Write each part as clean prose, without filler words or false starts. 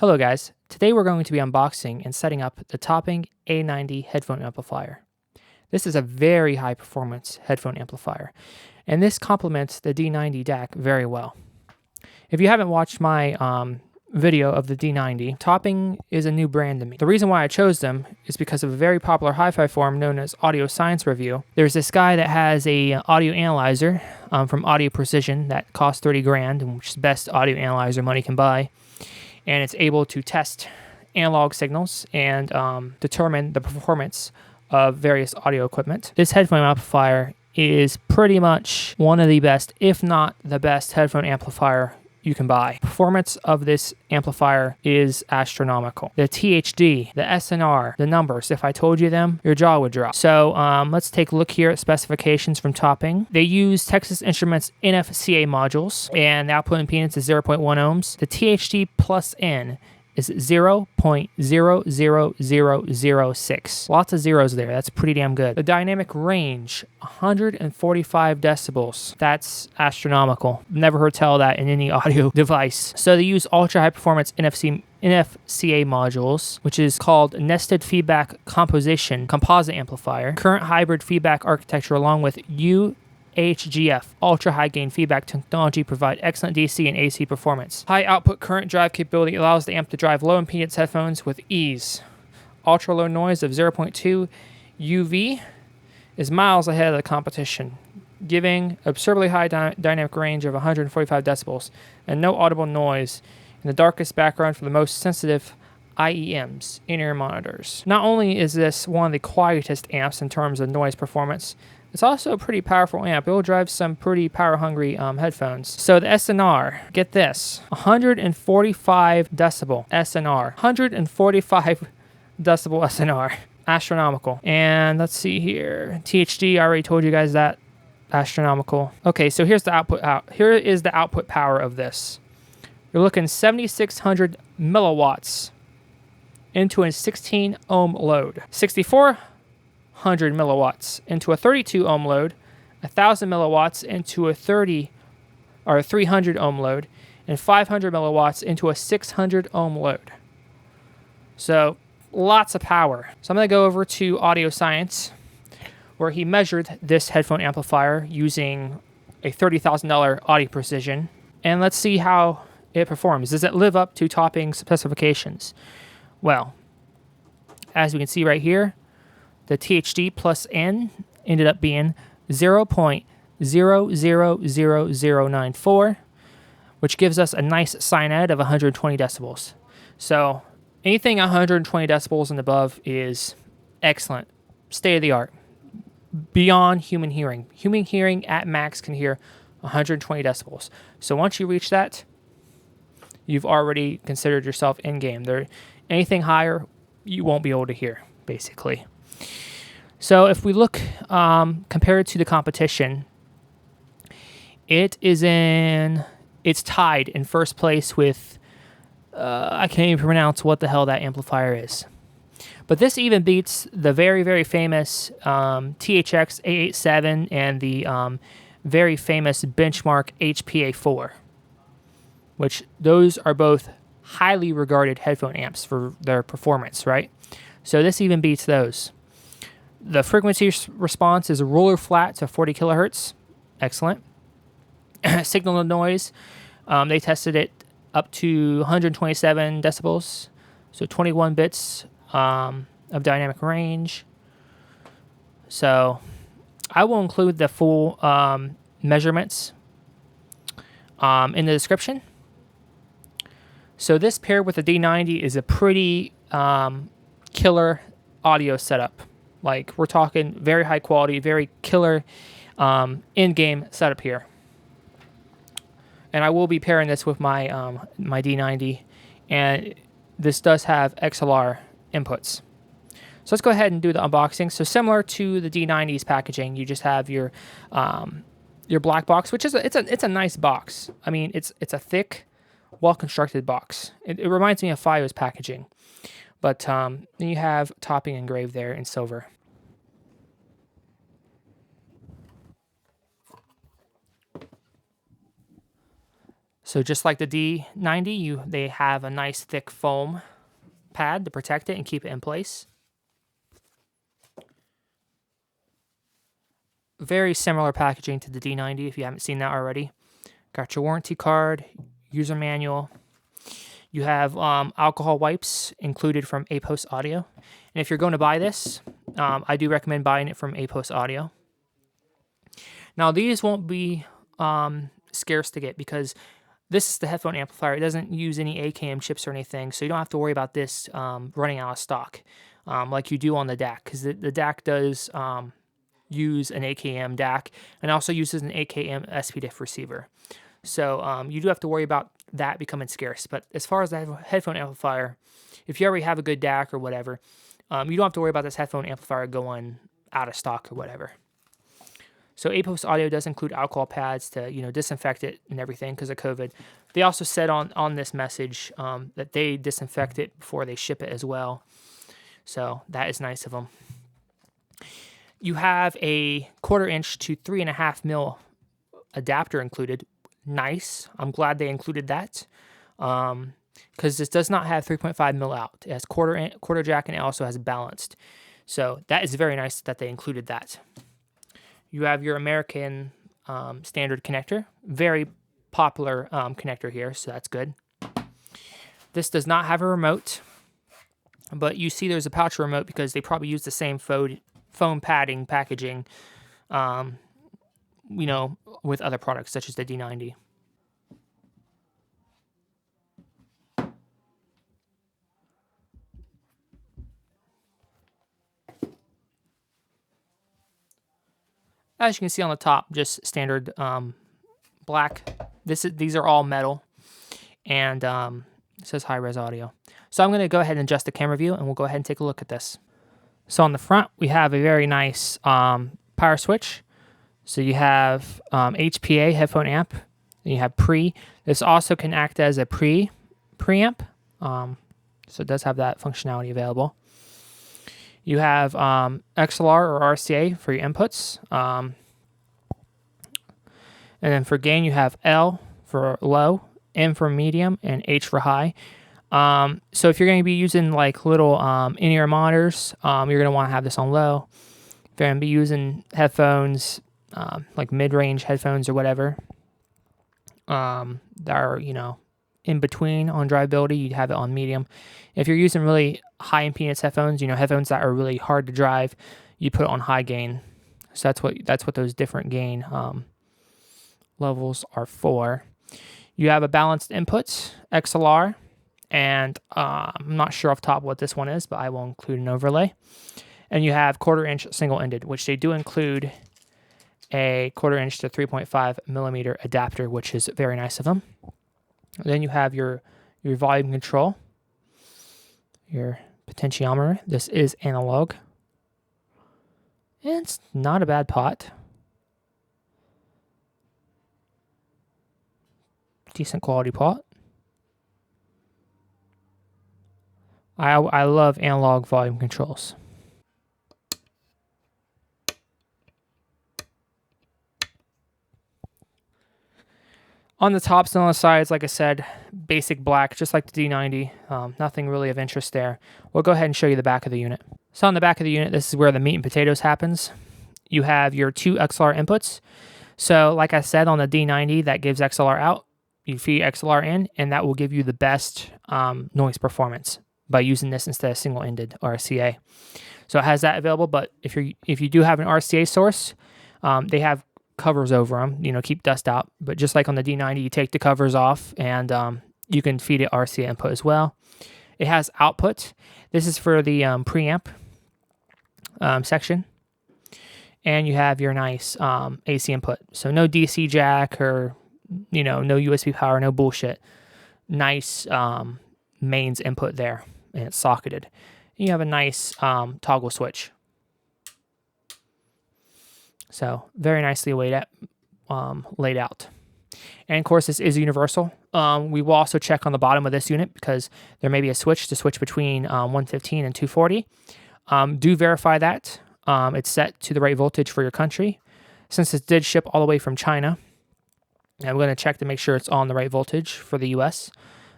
Hello guys, today we're going to be unboxing and setting up the Topping A90 Headphone Amplifier. This is a very high performance headphone amplifier, and this complements the D90 DAC very well. If you haven't watched my video of the D90, Topping is a new brand to me. The reason why I chose them is because of a very popular hi-fi forum known as Audio Science Review. There's this guy that has a audio analyzer from Audio Precision that costs 30 grand, which is the best audio analyzer money can buy. And it's able to test analog signals and determine the performance of various audio equipment. This headphone amplifier is pretty much one of the best, if not the best, headphone amplifier you can buy. Performance of this amplifier is astronomical. The THD, the SNR, the numbers, if I told you them, your jaw would drop. So let's take a look here at specifications from Topping. They use Texas Instruments NFCA modules, and the output impedance is 0.1 ohms. The THD plus N is 0.00006. Lots of zeros there. That's pretty damn good. The dynamic range, 145 decibels. That's astronomical. Never heard tell that in any audio device. So they use ultra high performance NFCA modules, which is called Nested Feedback Composite Amplifier. Current hybrid feedback architecture along with HGF, ultra high gain feedback technology, provide excellent DC and AC performance. High output current drive capability allows the amp to drive low impedance headphones with ease. Ultra low noise of 0.2 UV is miles ahead of the competition, giving absurdly high dynamic range of 145 decibels and no audible noise in the darkest background for the most sensitive IEMs, in-ear monitors. Not only is this one of the quietest amps in terms of noise performance, it's also a pretty powerful amp. It will drive some pretty power-hungry headphones. So the SNR, get this, 145 decibel SNR. 145 decibel SNR. Astronomical. And let's see here. THD, I already told you guys that. Astronomical. Okay, so here's the output. Here is the output power of this. You're looking 7,600 milliwatts into a 16 ohm load. 6,400 milliwatts into a 32 ohm load, 1,000 milliwatts into a 300 ohm load, and 500 milliwatts into a 600 ohm load. So lots of power. So I'm going to go over to Audio Science, where he measured this headphone amplifier using a $30,000 Audio Precision, and let's see how it performs. Does it live up to Topping specifications? Well, as we can see right here, the THD plus N ended up being 0.000094, which gives us a nice sinad of 120 decibels. So anything 120 decibels and above is excellent, state of the art, beyond human hearing. Human hearing at max can hear 120 decibels. So once you reach that, you've already considered yourself in game. Anything higher, you won't be able to hear, basically. So if we look compared to the competition, it's tied in first place with, I can't even pronounce what the hell that amplifier is. But this even beats the very, very famous THX A87 and the very famous benchmark HPA4, which those are both highly regarded headphone amps for their performance, right? So this even beats those. The frequency response is a roller flat to 40 kilohertz. Excellent. Signal to noise, they tested it up to 127 decibels, so 21 bits of dynamic range. So I will include the full measurements in the description. So this paired with the D90 is a pretty killer audio setup. Like, we're talking very high quality, very killer in-game setup here. And I will be pairing this with my my D90, and this does have XLR inputs. So let's go ahead and do the unboxing. So similar to the D90's packaging, you just have your black box, which is it's a nice box. I mean, it's a thick, well-constructed box. It reminds me of Fio's packaging. But then you have Topping engraved there in silver. So just like the D90, they have a nice thick foam pad to protect it and keep it in place. Very similar packaging to the D90 if you haven't seen that already. Got your warranty card, user manual. You have alcohol wipes included from A-Post Audio. And if you're going to buy this, I do recommend buying it from A-Post Audio. Now, these won't be scarce to get because this is the headphone amplifier. It doesn't use any AKM chips or anything, so you don't have to worry about this running out of stock like you do on the DAC, because the DAC does use an AKM DAC and also uses an AKM SPDIF receiver. So you do have to worry about that becoming scarce. But as far as the headphone amplifier, if you already have a good DAC or whatever, you don't have to worry about this headphone amplifier going out of stock or whatever. So A-Post Audio does include alcohol pads to, disinfect it and everything because of COVID. They also said on this message that they disinfect it before they ship it as well. So that is nice of them. You have a 1/4 inch to 3.5 mil adapter included. Nice. I'm glad they included that because this does not have 3.5 mil out. It has quarter jack and it also has balanced. So that is very nice that they included that. You have your American standard connector. Very popular connector here, so that's good. This does not have a remote, but you see there's a pouch remote because they probably use the same foam padding packaging, with other products such as the D90. As you can see on the top, just standard black. These are all metal, and it says high-res audio. So I'm going to go ahead and adjust the camera view, and we'll go ahead and take a look at this. So on the front, we have a very nice power switch. So you have HPA headphone amp, and you have pre. This also can act as a preamp, so it does have that functionality available. You have XLR or RCA for your inputs. And then for gain, you have L for low, M for medium, and H for high. So if you're going to be using like little in-ear monitors, you're going to want to have this on low. If you're going to be using headphones, like mid-range headphones or whatever, that are, in between on drivability, you'd have it on medium. If you're using really high impedance headphones, headphones that are really hard to drive, you put it on high gain. So that's what those different gain levels are for. You have a balanced input, XLR, and I'm not sure off the top what this one is, but I will include an overlay. And you have 1/4 inch single-ended, which they do include a 1/4 inch to 3.5 millimeter adapter, which is very nice of them. Then you have your volume control, your potentiometer. This is analog. And it's not a bad pot. Decent quality pot. I love analog volume controls. On the tops and on the sides, like I said, basic black, just like the D90. Nothing really of interest there. We'll go ahead and show you the back of the unit. So on the back of the unit, this is where the meat and potatoes happens. You have your 2 XLR inputs. So like I said, on the D90, that gives XLR out. You feed XLR in, and that will give you the best noise performance by using this instead of single-ended RCA. So it has that available, but if you do have an RCA source, they have covers over them, keep dust out. But just like on the D90, you take the covers off, and you can feed it RCA input as well. It has output. This is for the preamp section. And you have your nice AC input. So no DC jack or, no USB power, no bullshit. Nice mains input there, and it's socketed. And you have a nice toggle switch. So very nicely laid out. And of course, this is universal. We will also check on the bottom of this unit because there may be a switch to switch between 115 and 240. Do verify that it's set to the right voltage for your country. Since it did ship all the way from China, I'm going to check to make sure it's on the right voltage for the US.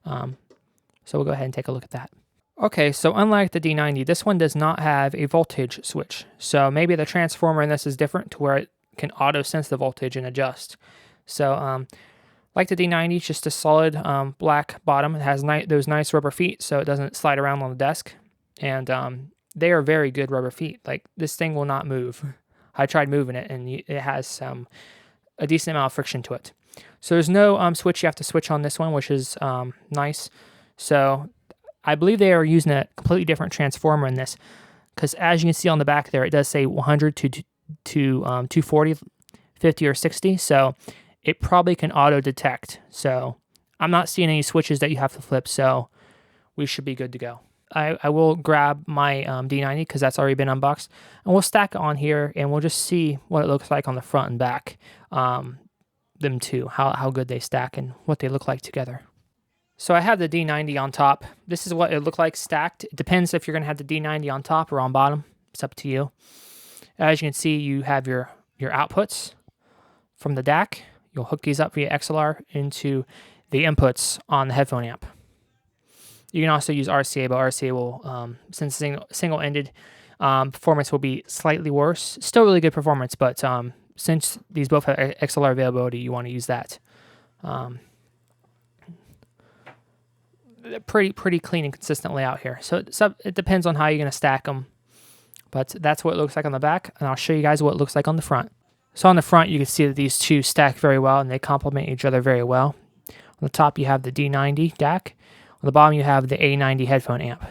So we'll go ahead and take a look at that. Okay, so unlike the D90, this one does not have a voltage switch. So maybe the transformer in this is different to where it can auto sense the voltage and adjust. So like the D90, it's just a solid black bottom. It has those nice rubber feet so it doesn't slide around on the desk. And they are very good rubber feet. Like, this thing will not move. I tried moving it and it has a decent amount of friction to it. So there's no switch you have to switch on this one, which is nice. So I believe they are using a completely different transformer in this, because as you can see on the back there, it does say 100 to 240, 50, or 60. So it probably can auto detect. So I'm not seeing any switches that you have to flip. So we should be good to go. I will grab my D90 because that's already been unboxed, and we'll stack it on here and we'll just see what it looks like on the front and back. Them two, how good they stack and what they look like together. So I have the D90 on top. This is what it looked like stacked. It depends if you're going to have the D90 on top or on bottom. It's up to you. As you can see, you have your outputs from the DAC. You'll hook these up via XLR into the inputs on the headphone amp. You can also use RCA, but RCA will, since single-ended, performance will be slightly worse. Still really good performance, but since these both have XLR availability, you want to use that. Pretty clean and consistent layout here. So it depends on how you're going to stack them, but that's what it looks like on the back, and I'll show you guys what it looks like on the front. So on the front, you can see that these two stack very well, and they complement each other very well. On the top, you have the D90 DAC. On the bottom, you have the A90 headphone amp.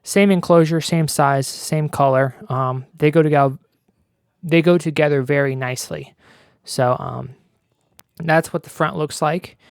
Same enclosure, same size, same color. They go together very nicely. So that's what the front looks like.